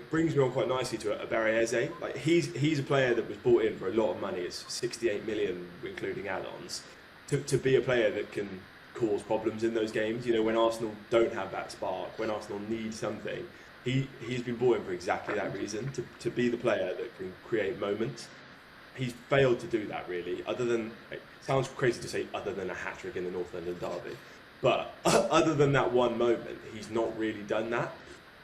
brings me on quite nicely to Eberechi Eze. Like he's a player that was bought in for a lot of money. It's 68 million including add-ons to be a player that can cause problems in those games. You know, when Arsenal don't have that spark, when Arsenal need something, he's been bought in for exactly that reason, to be the player that can create moments. He's failed to do that really. Other than, it sounds crazy to say, other than a hat trick in the North London derby, but other than that one moment, he's not really done that.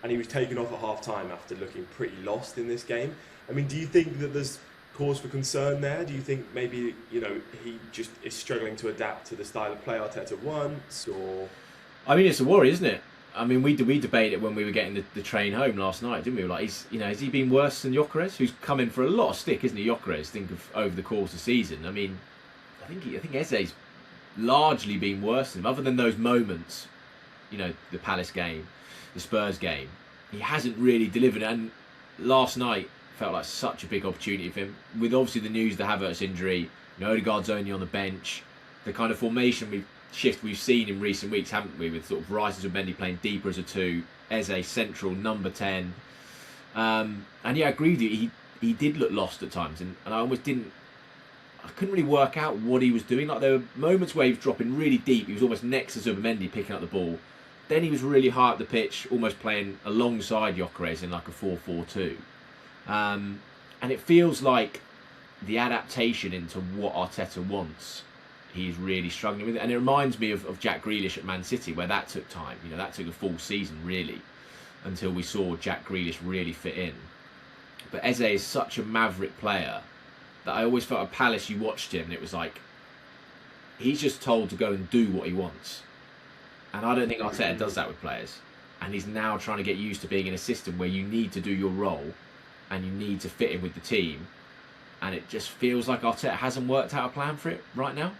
And he was taken off at half time after looking pretty lost in this game. I mean, do you think that there's cause for concern there? Do you think maybe, you know, he just is struggling to adapt to the style of play Arteta wants, or? I mean, it's a worry, isn't it? I mean, we debated it when we were getting the train home last night, didn't we? Like, has he been worse than Gyökeres, who's come in for a lot of stick, isn't he? Gyökeres, think of over the course of the season. I mean, I think Eze's largely been worse than him, other than those moments. You know, the Palace game, the Spurs game, he hasn't really delivered. And last night felt like such a big opportunity for him, with obviously the news, the Havertz injury. You know, Odegaard's only on the bench. The kind of formation shift we've seen in recent weeks, haven't we? With sort of Rice and Mendy playing deeper as a 2, Eze central number 10. And yeah, I agree with you. He did look lost at times, and I almost didn't. I couldn't really work out what he was doing. Like, there were moments where he was dropping really deep. He was almost next to Zubimendi picking up the ball. Then he was really high up the pitch, almost playing alongside Gyökeres in like a 4-4-2. And it feels like the adaptation into what Arteta wants, he's really struggling with it. And it reminds me of Jack Grealish at Man City, where that took time. You know, that took a full season, really, until we saw Jack Grealish really fit in. But Eze is such a maverick player that I always felt at Palace, you watched him and it was like, he's just told to go and do what he wants. And I don't think Arteta does that with players. And he's now trying to get used to being in a system where you need to do your role and you need to fit in with the team. And it just feels like Arteta hasn't worked out a plan for it right now.